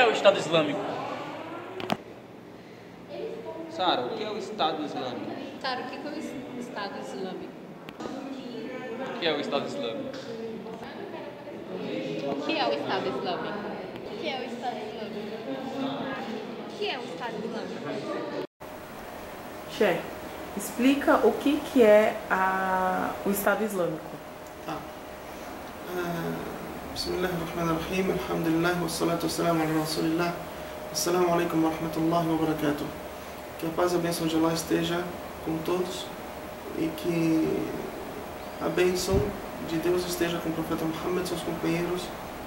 é o Estado Islâmico? Sara, o que é o Estado Islâmico? Sara, o que é o Estado Islâmico? O que é o Estado Islâmico? O que é o Estado Islâmico? O que é o Estado Islâmico? O que é o Estado Islâmico? Che, explica o que é o Estado Islâmico. Tá. Bismillahirrahmanirrahim, alhamdulillah, wassalatu wassalamu ala rasulillah. Assalamu alaikum wa rahmatullahi wa barakatuh. Que a paz e a bênção de Allah esteja com todos e que a bênção de Deus esteja com o profeta Muhammad, seus companheiros,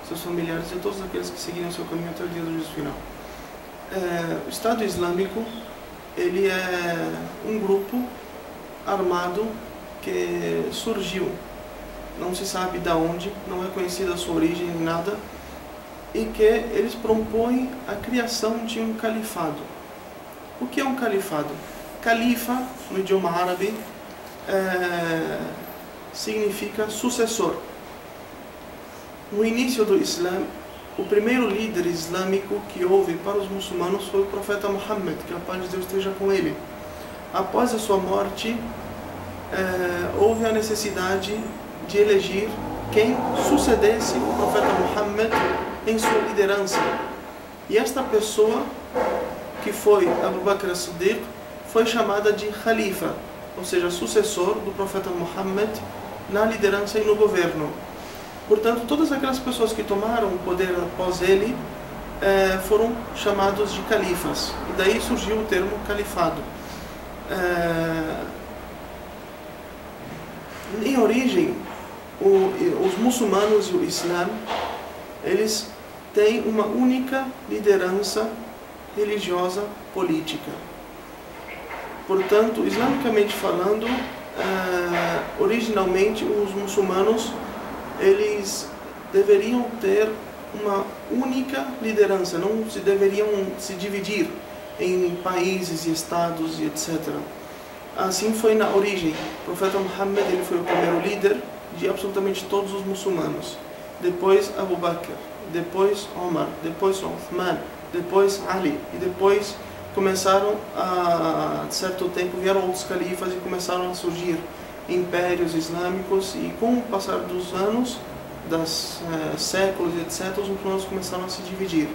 seus familiares e todos aqueles que seguiram seu caminho até o dia do juízo final. O Estado Islâmico, ele é um grupo armado que surgiu, não se sabe de onde, não é conhecida a sua origem nem nada, e que eles propõem a criação de um califado. O que é um califado? Califa, no idioma árabe, significa sucessor. No início do Islã, o primeiro líder islâmico que houve para os muçulmanos foi o profeta Muhammad, que a paz de Deus esteja com ele. Após a sua morte, houve a necessidade de elegir quem sucedesse o profeta Muhammad em sua liderança. E esta pessoa, que foi Abu Bakr as-Siddiq, foi chamada de Khalifa, ou seja, sucessor do profeta Muhammad na liderança e no governo. Portanto, todas aquelas pessoas que tomaram o poder após ele foram chamados de califas. E daí surgiu o termo califado. Em origem, os muçulmanos e o Islã, eles têm uma única liderança religiosa política. Portanto, islamicamente falando, originalmente os muçulmanos eles deveriam ter uma única liderança, não se deveriam se dividir em países e estados e etc. Assim foi na origem. O profeta Muhammad ele foi o primeiro líder de absolutamente todos os muçulmanos. Depois Abu Bakr, depois Omar, depois Uthman, depois Ali, e depois começaram de certo tempo vieram outros califas e começaram a surgir impérios islâmicos, e com o passar dos anos, séculos etc, os muçulmanos começaram a se dividir.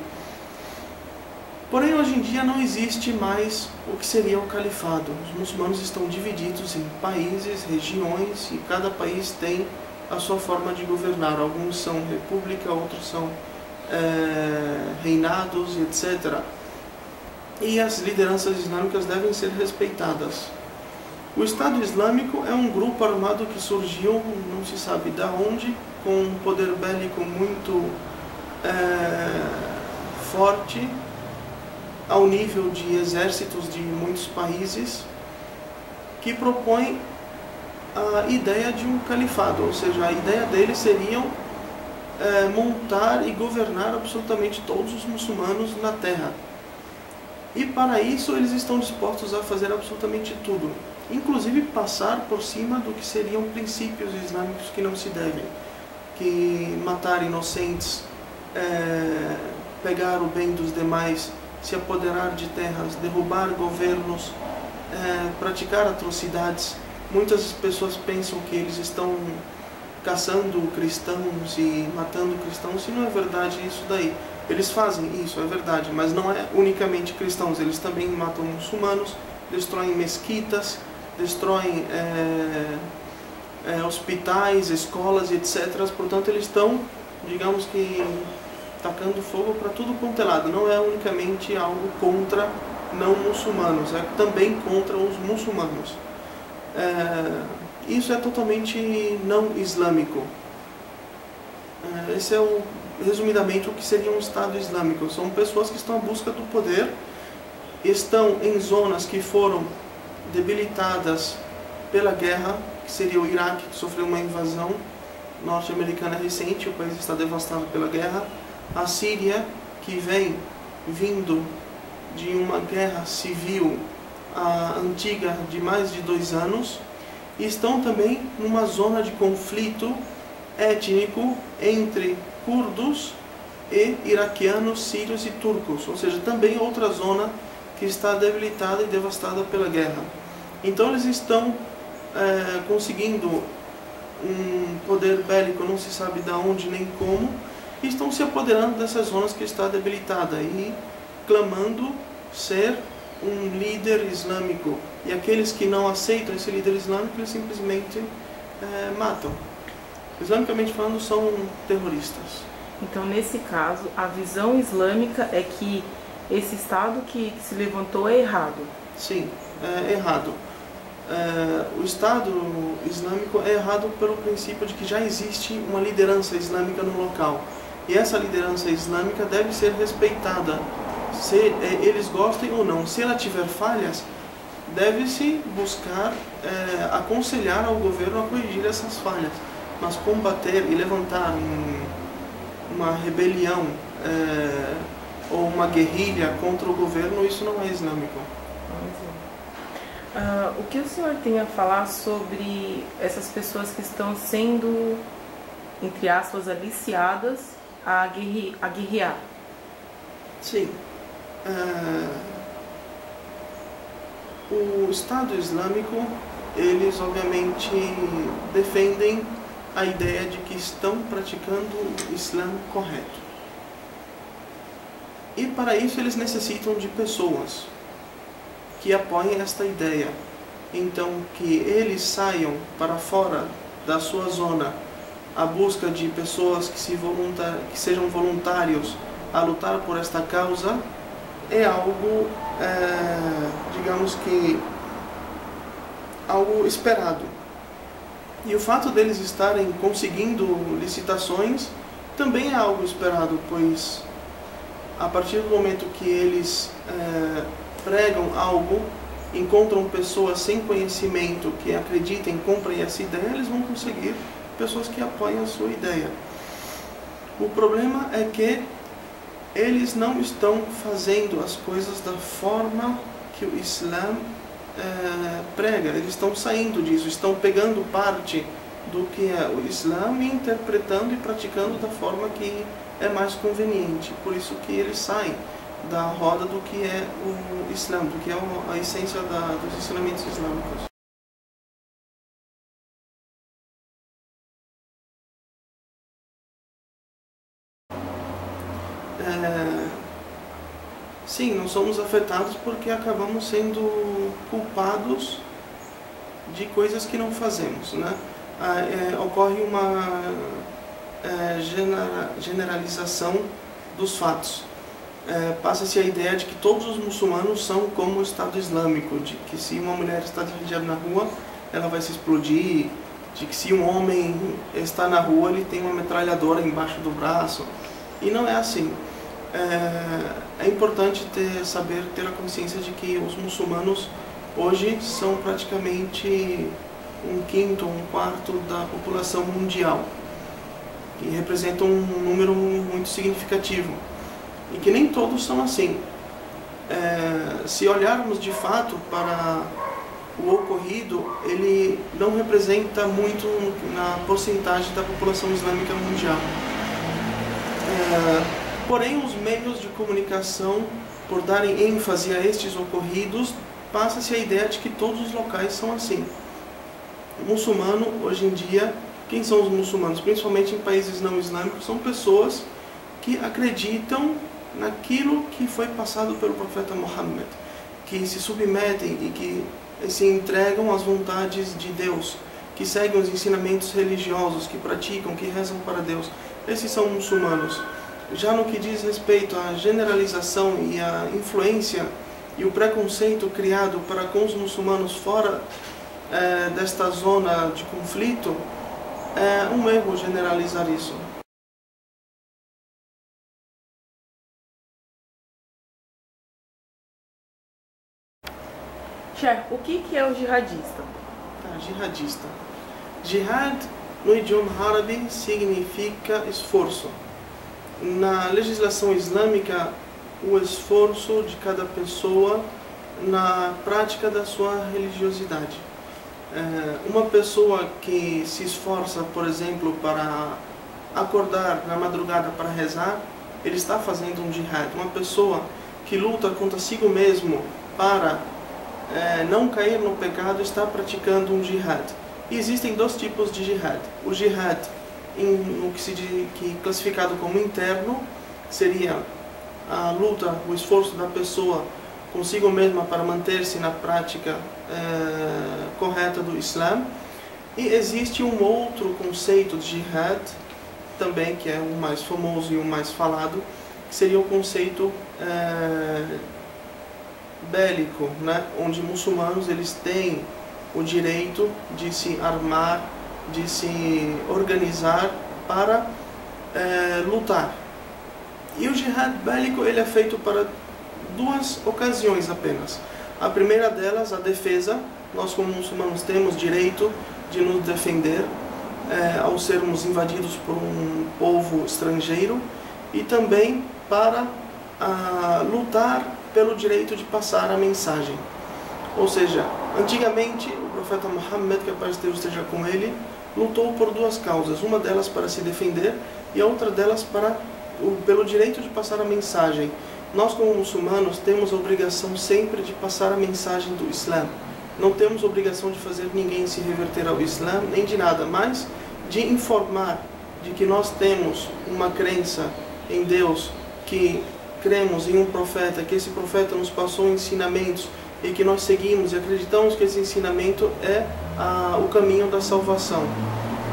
Porém, hoje em dia não existe mais o que seria o califado. Os muçulmanos estão divididos em países, regiões, e cada país tem a sua forma de governar. Alguns são república, outros são reinados, etc. E as lideranças islâmicas devem ser respeitadas. O Estado Islâmico é um grupo armado que surgiu, não se sabe de onde, com um poder bélico muito forte, ao nível de exércitos de muitos países, que propõe a ideia de um califado, ou seja, a ideia deles seria montar e governar absolutamente todos os muçulmanos na terra. E para isso eles estão dispostos a fazer absolutamente tudo, inclusive passar por cima do que seriam princípios islâmicos que não se devem, que matar inocentes, pegar o bem dos demais, se apoderar de terras, derrubar governos, praticar atrocidades. Muitas pessoas pensam que eles estão caçando cristãos e matando cristãos, e não é verdade isso daí. Eles fazem isso, é verdade, mas não é unicamente cristãos, eles também matam muçulmanos, destroem mesquitas, destroem hospitais, escolas, etc. Portanto, eles estão, digamos que, tacando fogo para tudo quanto é lado. Não é unicamente algo contra não muçulmanos, é também contra os muçulmanos. Isso é totalmente não islâmico. Esse é resumidamente o que seria um Estado Islâmico. São pessoas que estão à busca do poder, estão em zonas que foram debilitadas pela guerra, que seria o Iraque, que sofreu uma invasão norte-americana recente, o país está devastado pela guerra. A Síria, que vem vindo de uma guerra civil antiga de mais de 2 anos, e estão também numa zona de conflito étnico entre curdos e iraquianos, sírios e turcos, ou seja, também outra zona que está debilitada e devastada pela guerra. Então eles estão conseguindo um poder bélico, não se sabe de onde nem como, e estão se apoderando dessas zonas que está debilitada e clamando ser um líder islâmico. E aqueles que não aceitam esse líder islâmico, eles simplesmente matam. Islamicamente falando, são terroristas. Então, nesse caso, a visão islâmica é que esse Estado que se levantou é errado. Sim, é errado. O Estado Islâmico é errado pelo princípio de que já existe uma liderança islâmica no local. E essa liderança islâmica deve ser respeitada, se eles gostem ou não. Se ela tiver falhas, deve-se buscar aconselhar ao governo a corrigir essas falhas. Mas combater e levantar uma rebelião ou uma guerrilha contra o governo, isso não é islâmico. O que o senhor tem a falar sobre essas pessoas que estão sendo, entre aspas, aliciadas a guerrear? Sim. O Estado Islâmico, eles obviamente defendem a ideia de que estão praticando o Islã correto. E para isso eles necessitam de pessoas que apoiem esta ideia. Então, que eles saiam para fora da sua zona à busca de pessoas que sejam voluntários a lutar por esta causa, é algo, digamos que, algo esperado. E o fato deles estarem conseguindo licitações também é algo esperado, pois a partir do momento que eles pregam algo, encontram pessoas sem conhecimento que acreditem, comprem essa ideia, eles vão conseguir pessoas que apoiem a sua ideia. O problema é que eles não estão fazendo as coisas da forma que o Islã prega. Eles estão saindo disso, estão pegando parte do que é o Islã e interpretando e praticando da forma que é mais conveniente. Por isso que eles saem da roda do que é o Islã, do que é a essência dos ensinamentos islâmicos. Sim, nós somos afetados porque acabamos sendo culpados de coisas que não fazemos, né? Ocorre uma generalização dos fatos. Passa-se a ideia de que todos os muçulmanos são como o Estado Islâmico, de que se uma mulher está de hijab na rua, ela vai se explodir, de que se um homem está na rua, ele tem uma metralhadora embaixo do braço. E não é assim. É importante saber, ter a consciência de que os muçulmanos hoje são praticamente 1/5, 1/4 da população mundial, que representam um número muito significativo, e que nem todos são assim. Se olharmos de fato para o ocorrido, ele não representa muito na porcentagem da população islâmica mundial. Porém, os meios de comunicação, por darem ênfase a estes ocorridos, passa-se a ideia de que todos os locais são assim. O muçulmano, hoje em dia, quem são os muçulmanos? Principalmente em países não islâmicos, são pessoas que acreditam naquilo que foi passado pelo profeta Muhammad, que se submetem e que se entregam às vontades de Deus, que seguem os ensinamentos religiosos, que praticam, que rezam para Deus. Esses são muçulmanos. Já no que diz respeito à generalização e à influência e o preconceito criado para com os muçulmanos fora desta zona de conflito, é um erro generalizar isso. Cheikh, o que é o jihadista? Jihadista. Jihad, no idioma árabe, significa esforço. Na legislação islâmica, o esforço de cada pessoa na prática da sua religiosidade. Uma pessoa que se esforça, por exemplo, para acordar na madrugada para rezar, ele está fazendo um jihad. Uma pessoa que luta consigo mesmo para não cair no pecado está praticando um jihad. E existem dois tipos de jihad. O jihad, no que é classificado como interno, seria a luta, o esforço da pessoa consigo mesma para manter-se na prática correta do Islã. E existe um outro conceito de jihad, também que é o mais famoso e o mais falado, que seria o conceito bélico, né? Onde muçulmanos eles têm o direito de se armar, de se organizar para lutar. E o jihad bélico ele é feito para duas ocasiões apenas. A primeira delas, a defesa. Nós como muçulmanos temos direito de nos defender ao sermos invadidos por um povo estrangeiro, e também para lutar pelo direito de passar a mensagem. Ou seja, antigamente o profeta Muhammad, que a paz de Deus esteja com ele, lutou por duas causas. Uma delas para se defender e a outra delas pelo direito de passar a mensagem. Nós como muçulmanos temos a obrigação sempre de passar a mensagem do Islã. Não temos obrigação de fazer ninguém se reverter ao Islã, nem de nada, mas de informar de que nós temos uma crença em Deus, que cremos em um profeta, que esse profeta nos passou ensinamentos e que nós seguimos e acreditamos que esse ensinamento é o caminho da salvação.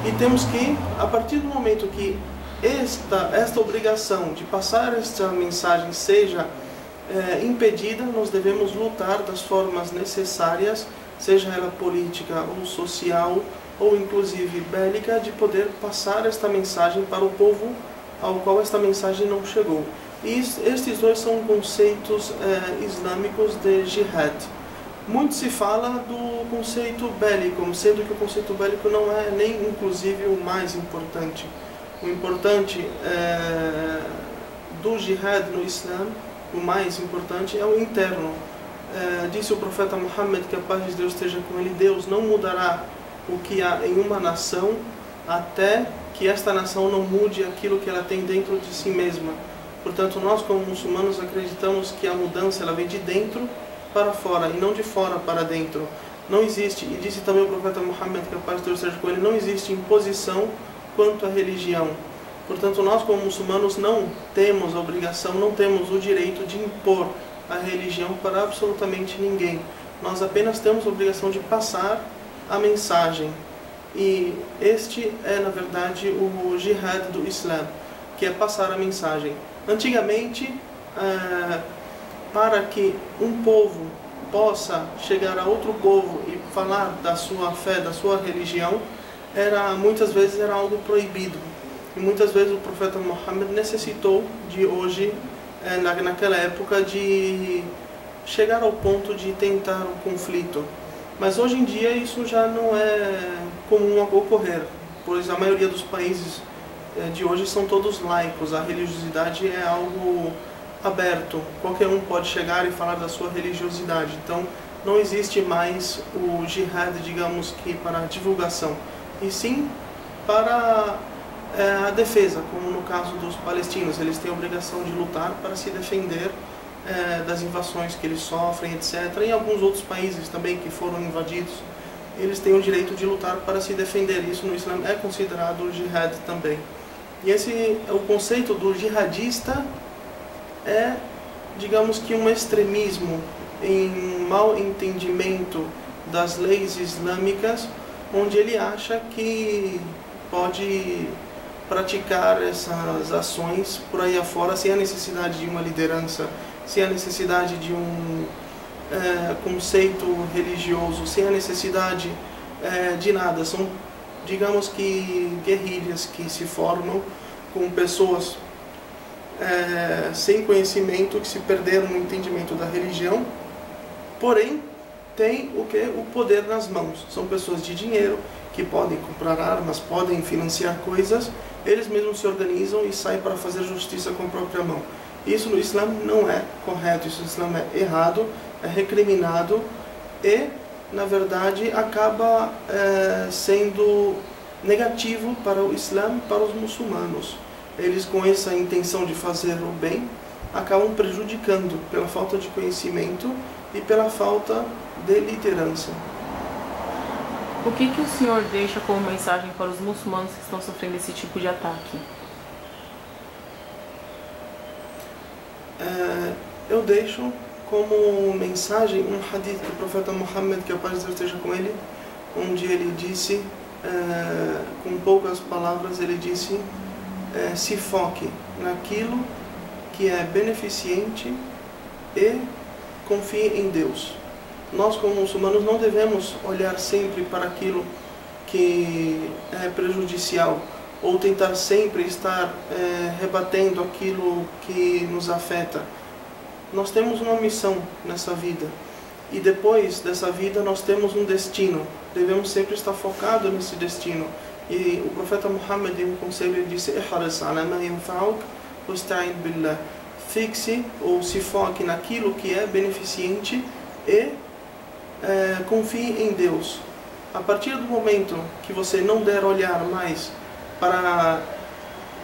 E temos que, a partir do momento que esta obrigação de passar esta mensagem seja impedida, nós devemos lutar das formas necessárias, seja ela política ou social ou inclusive bélica, de poder passar esta mensagem para o povo ao qual esta mensagem não chegou. E estes dois são conceitos islâmicos de jihad. Muito se fala do conceito bélico, sendo que o conceito bélico não é nem inclusive o mais importante. O importante do jihad no Islã, o mais importante é o interno. Disse o profeta Muhammad, que a paz de Deus esteja com ele: Deus não mudará o que há em uma nação até que esta nação não mude aquilo que ela tem dentro de si mesma. Portanto, nós como muçulmanos acreditamos que a mudança ela vem de dentro para fora e não de fora para dentro. Não existe, e disse também o profeta Muhammad, que a paz de Deus esteja com ele, não existe imposição quanto à religião. Portanto, nós como muçulmanos não temos a obrigação, não temos o direito de impor a religião para absolutamente ninguém. Nós apenas temos a obrigação de passar a mensagem. E este é, na verdade, o jihad do Islã, que é passar a mensagem. Antigamente, para que um povo possa chegar a outro povo e falar da sua fé, da sua religião, muitas vezes era algo proibido. E muitas vezes o profeta Muhammad necessitou de hoje, naquela época, de chegar ao ponto de tentar o conflito. Mas hoje em dia isso já não é comum ocorrer, pois a maioria dos países de hoje são todos laicos. A religiosidade é algo aberto, qualquer um pode chegar e falar da sua religiosidade. Então não existe mais o jihad, digamos que para a divulgação, e sim para a defesa, como no caso dos palestinos. Eles têm a obrigação de lutar para se defender das invasões que eles sofrem, etc. Em alguns outros países também que foram invadidos, eles têm o direito de lutar para se defender. Isso no Islã é considerado jihad também. E o conceito do jihadista é, digamos que, um extremismo em um mau entendimento das leis islâmicas, onde ele acha que pode praticar essas ações por aí afora sem a necessidade de uma liderança, sem a necessidade de um conceito religioso, sem a necessidade de nada. São, digamos que, guerrilhas que se formam com pessoas sem conhecimento, que se perderam no entendimento da religião, porém tem o poder nas mãos. São pessoas de dinheiro que podem comprar armas, podem financiar coisas, eles mesmos se organizam e saem para fazer justiça com a própria mão. Isso no Islã não é correto, isso no Islã é errado, é recriminado e, na verdade, acaba sendo negativo para o Islã, para os muçulmanos. eles com essa intenção de fazer o bem, acabam prejudicando pela falta de conhecimento e pela falta de liderança. O que o senhor deixa como mensagem para os muçulmanos que estão sofrendo esse tipo de ataque? Eu deixo como mensagem um hadith do profeta Muhammad, que a paz de Deus esteja com ele, onde ele disse, com poucas palavras, ele disse: se foque naquilo que é beneficente e confie em Deus. Nós, como muçulmanos, não devemos olhar sempre para aquilo que é prejudicial ou tentar sempre estar rebatendo aquilo que nos afeta. Nós temos uma missão nessa vida e depois dessa vida nós temos um destino. Devemos sempre estar focados nesse destino. E o profeta Muhammad, em um conselho, ele disse: "Ihris ala ma yanfa'uk wasta'in billah." Fixe ou se foque naquilo que é beneficente e confie em Deus. A partir do momento que você não der olhar mais para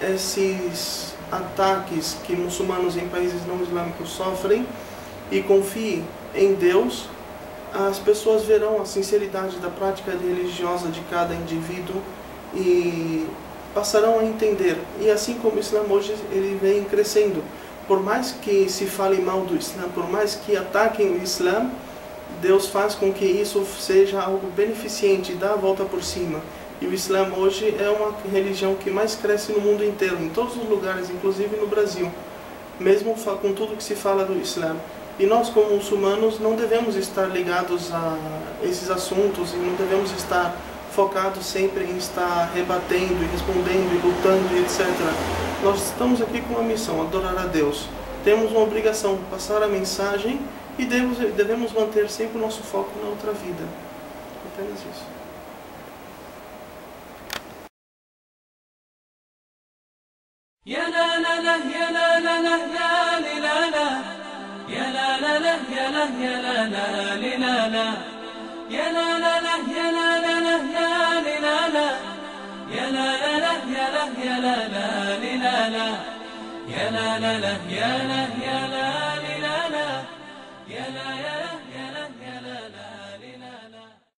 esses ataques que muçulmanos em países não islâmicos sofrem e confie em Deus, as pessoas verão a sinceridade da prática religiosa de cada indivíduo e passarão a entender. E assim como o Islã hoje ele vem crescendo, por mais que se fale mal do Islã, por mais que ataquem o Islã, Deus faz com que isso seja algo beneficente, dá a volta por cima. E o Islã hoje é uma religião que mais cresce no mundo inteiro, em todos os lugares, inclusive no Brasil, mesmo com tudo que se fala do Islã. E nós, como muçulmanos, não devemos estar ligados a esses assuntos e não devemos estar focados sempre em estar rebatendo e respondendo e lutando e etc. Nós estamos aqui com uma missão: adorar a Deus. Temos uma obrigação, passar a mensagem e devemos manter sempre o nosso foco na outra vida. Apenas isso. Ya la la la, ya la la la, ya li la la. Ya la la la, ya la la la, li la la. Ya la la la, ya la la, ya li la la. Ya la la la, ya la la, li la la. Ya la la, ya la, ya la.